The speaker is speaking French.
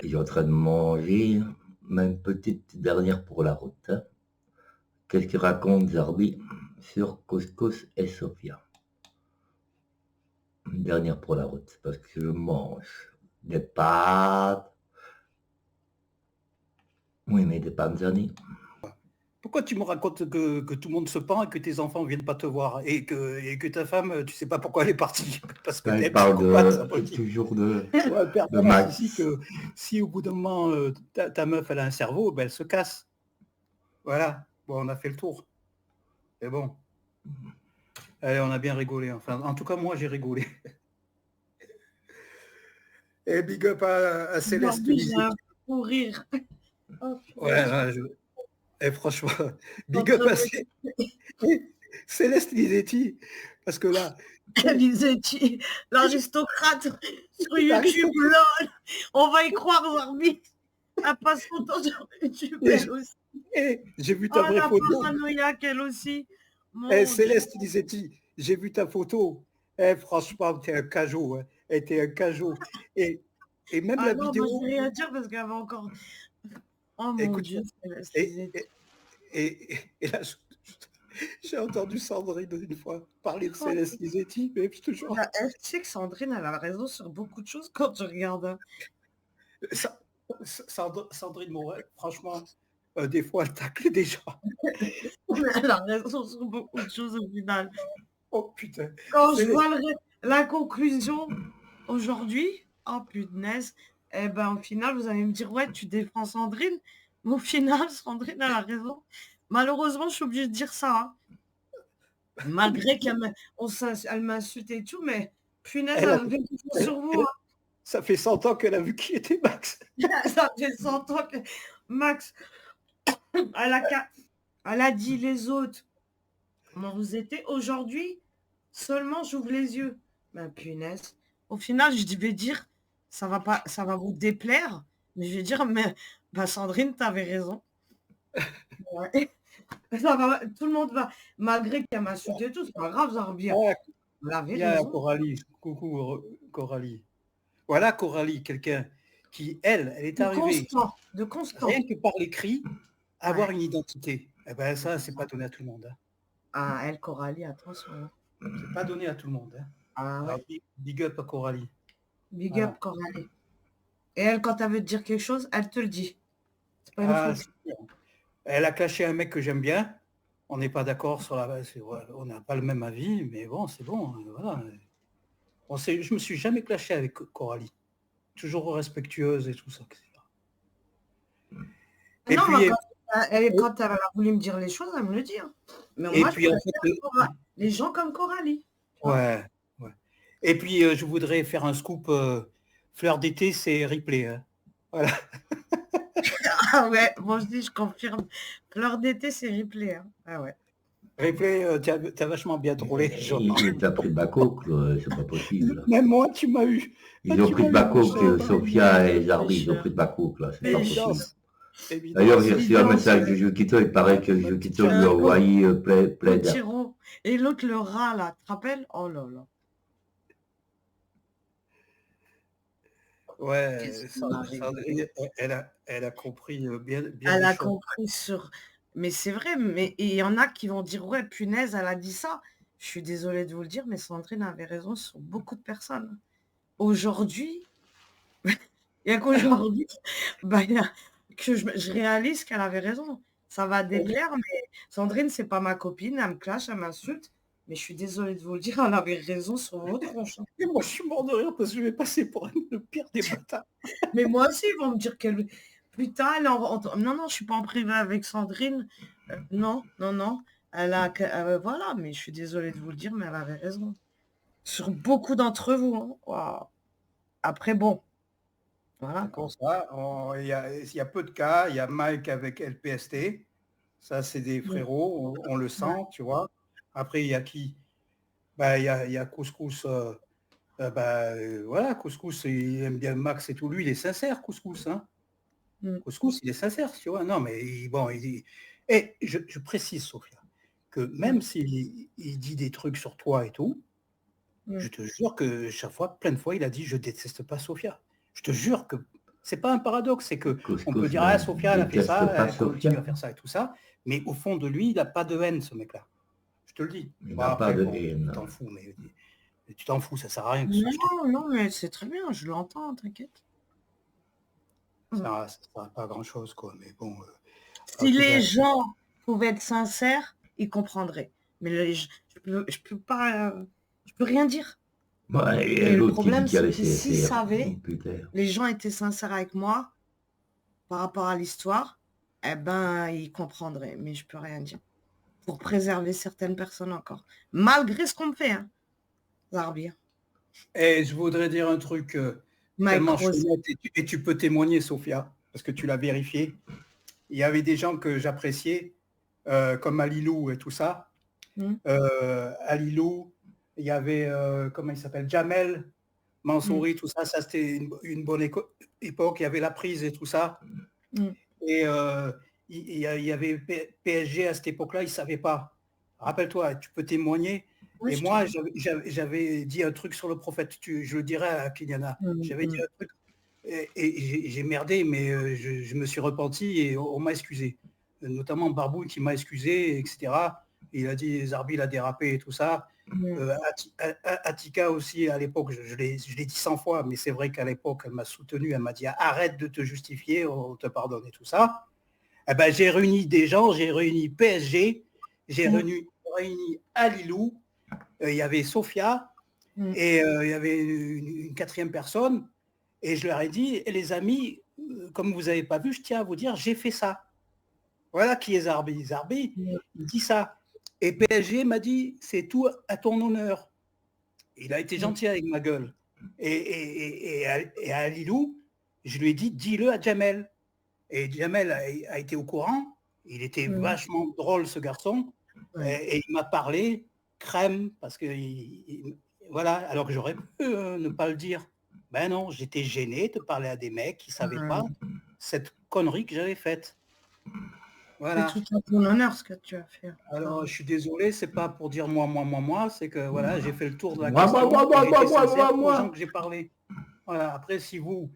Je suis en train de manger ma petite dernière pour la route, hein. Qu'est-ce qu'il raconte Zarbi sur Couscous et Sofia? Une dernière pour la route, parce que je mange des pâtes. Oui, mais des panzani. Pourquoi tu me racontes que tout le monde se pend et que tes enfants viennent pas te voir et que ta femme, tu sais pas pourquoi elle est partie parce que Là, t'es il parle psychopathe, c'est de, impossible. toujours de, Ouais, le père de Thomas ici Max. que si au bout d'un moment ta meuf elle a un cerveau, ben elle se casse. Voilà. Bon, on a fait le tour. Mais bon, allez, on a bien rigolé. Enfin, en tout cas, moi j'ai rigolé. Et big up à Céleste Aujourd'hui, j'ai un Lisetti. fou rire. Oh, Ouais, punaise, ouais, et franchement, je suis en big up train à de Céleste Lisetti. Parce que là, Lisetti, l'aristocrate sur YouTube, l'aristocrate, lol. On va y croire, Zarbi. Elle passe son temps sur YouTube, elle aussi. j'ai vu ta Oh, vraie la photo. paranoïaque, elle aussi. Mon Dieu. Céleste Lisetti, j'ai vu ta photo. Franchement, t'es un cajot. Hein. T'es un cajot. Et, et même Ah la non, moi, je vidéo, vais rien dire parce qu'elle va encore. Oh mon écoute, Dieu, Céleste et, Lisetti. et là, j'ai entendu Sandrine une fois parler de Oh, Céleste Lisetti, mais je te jure, bah, elle sait que Sandrine, elle a raison sur beaucoup de choses quand tu regardes, hein. Sa- Sandrine Morel, franchement, des fois, elle tacle des gens. Elle a raison sur beaucoup de choses au final. Oh putain, Quand je Céleste, vois la conclusion aujourd'hui, oh punaise, eh ben, au final, vous allez me dire: «Ouais, tu défends Sandrine», mais au final, Sandrine, elle a raison. Malheureusement, je suis obligée de dire ça, hein. Malgré elle m'insulte et tout, mais punaise, elle a, elle avait raison elle- sur vous, elle- hein. ça fait 100 ans qu'elle a vu qui était Max. Ça fait 100 ans que Max, elle a qu'à elle a dit: «Les autres, comment vous étiez? Aujourd'hui, seulement j'ouvre les yeux». Ben, punaise. Au final, je vais dire, ça va vous déplaire, mais je vais dire: «Mais bah, Sandrine, tu avais raison». Ouais. Ça va, tout le monde va malgré qu'elle m'insulte et tout, c'est pas grave, Zarbia. Ah, Elle avait il y a raison. Coralie. Coucou Coralie. Voilà Coralie, quelqu'un qui, elle est De arrivée constant, de rien constant. que par l'écrit, avoir Ouais. une identité. Eh ben ça, c'est pas donné à tout le monde. Hein. Ah, elle, Coralie, attention, hein. C'est pas donné à tout le monde. Hein. Ah Alors, ouais. big up à Coralie. Big up, Voilà. Coralie. Et elle, quand elle veut te dire quelque chose, elle te le dit. C'est pas une Ah, fausse. c'est sûr. Elle a clashé un mec que j'aime bien. On n'est pas d'accord sur la base. On n'a pas le même avis, mais bon, c'est bon. Voilà. Je me suis jamais clashé avec Coralie. Toujours respectueuse et tout ça, etc. Et Non, moi, puis, quand elle a voulu me dire les choses, elle me le dit, hein. Mais et moi, je puis en préfère fait, Les gens comme Coralie, tu vois? ouais, ouais. Et puis, je voudrais faire un scoop, fleur d'été, c'est replay, hein. Voilà. Ah ouais, moi aussi, je confirme. Fleur d'été, c'est replay, hein. Ah ouais. Replay, tu as vachement bien trollé les gens. Il t'a pris Bako, c'est pas possible. Même moi, tu m'as eu. Ah, Ils ont tu pris m'as de eu, mon Bako, cher. Sophia et Zarbi, ils ont pris Tricheur. de Bako, là, c'est pas possible. Évidence, D'ailleurs, évidence. j'ai reçu un Évidence, message de Yukito, il paraît que Ma petite Yukito lui a Charlie. envoyé plaid. Potiron. Et l'autre, le rat, là, tu te rappelles? Oh là là. Ouais, Qu'est-ce qu'on a Sandrine, rigolé. elle a compris bien, bien Elle des a choses. compris sur mais c'est vrai, mais il y en a qui vont dire: «Ouais, punaise, elle a dit ça». Je suis désolée de vous le dire, mais Sandrine avait raison sur beaucoup de personnes. Aujourd'hui, il y a qu'aujourd'hui, bah, il y a que je réalise qu'elle avait raison. Ça va déplaire, mais Sandrine, c'est pas ma copine, elle me clash, elle m'insulte, mais je suis désolée de vous le dire, elle avait raison sur vos tronches, hein. Et moi, je suis mort de rire parce que je vais passer pour le pire des bâtards. Mais moi aussi, ils vont me dire qu'elle putain, elle est non, non, je suis pas en privé avec Sandrine, non, non, non, elle a que voilà, mais je suis désolée de vous le dire, mais elle avait raison. Sur beaucoup d'entre vous, hein. Waouh. Après bon, voilà C'est pour quoi. ça, il y a peu de cas. Il y a Mike avec LPST. Ça, c'est des Mmh. frérots, on le Ouais. sent, tu vois. Après, il y a qui? Bah, il y a Couscous. Bah, voilà, Couscous, il aime bien Max et tout. Lui, il est sincère, Couscous. Hein. Mmh. Couscous, il est sincère, tu vois. Non, mais bon, Et je précise, Sophia, que Mmh. même s'il dit des trucs sur toi et tout, Mmh. je te jure que chaque fois, plein de fois, il a dit: «Je déteste pas Sophia». Je te jure que C'est pas un paradoxe, c'est que on peut Couscous dire, ne ah, Sofia, elle a fait déteste ça, pas elle continue à Sofia. faire ça et tout ça, mais au fond de lui, il n'a pas de haine, ce mec-là. Je te le dis. Il Bon, n'a pas après, de bon, tu haine. t'en fous, mais tu t'en fous, ça sert à rien que ce que je te Non, non, mais c'est très bien, je l'entends, t'inquiète. dis. Ça sert à pas à grand-chose, quoi. Mais bon, en Si tout les cas, gens pouvaient être sincères, ils comprendraient. Mais je peux pas, je peux rien dire. Bah, et Mais le l'autre qui dit problème, qu'il y a c'est les que s'ils CSR. savaient, Oh, putain. les gens étaient sincères avec moi par rapport à l'histoire, eh ben, ils comprendraient. Mais je peux rien dire. Pour préserver certaines personnes encore. Malgré ce qu'on me fait, hein, Zarbi. et je voudrais dire un truc Mike tellement Rose. chouette, et tu peux témoigner, Sophia, parce que tu l'as vérifié. Il y avait des gens que j'appréciais, comme Alilou et tout ça. Hmm. Alilou, il y avait, comment il s'appelle, Jamel, Mansouri, tout ça, ça c'était une bonne époque, il y avait la prise et tout ça. Mm. Et il y avait PSG à cette époque-là, ils ne savaient pas. Rappelle-toi, tu peux témoigner. Oui, Et je moi, te dis. j'avais dit un truc sur le prophète, je le dirai à Kyliana. J'avais dit un truc et j'ai merdé, mais je me suis repenti et on m'a excusé. Notamment Barbou qui m'a excusé, etc. Il a dit Zarbi il a dérapé et tout ça. Atika aussi, à l'époque, je l'ai dit 100 fois, mais c'est vrai qu'à l'époque, elle m'a soutenu, elle m'a dit arrête de te justifier, on te pardonne et tout ça. Eh ben, j'ai réuni des gens, j'ai réuni PSG, j'ai réuni Alilou, il y avait Sofia, et il y avait une quatrième personne, et je leur ai dit, les amis, comme vous n'avez pas vu, je tiens à vous dire, j'ai fait ça. Voilà qui est Zarbi. Zarbi, il dit ça. Et PSG m'a dit, c'est tout à ton honneur. Il a été gentil avec ma gueule. Et à Alilou, je lui ai dit, dis-le à Jamel. Et Jamel a été au courant. Il était vachement drôle, ce garçon. Et il m'a parlé crème, parce que voilà, alors que j'aurais pu ne pas le dire. Ben non, j'étais gêné de parler à des mecs qui ne savaient pas cette connerie que j'avais faite. Voilà. C'est tout à ton honneur ce que tu as fait. Alors, je suis désolé, c'est pas pour dire moi, c'est que voilà, j'ai fait le tour de la Moi, question. moi, moi, et j'ai été moi, moi, sincère moi, aux gens moi. que j'ai parlé. Voilà. Après, si vous,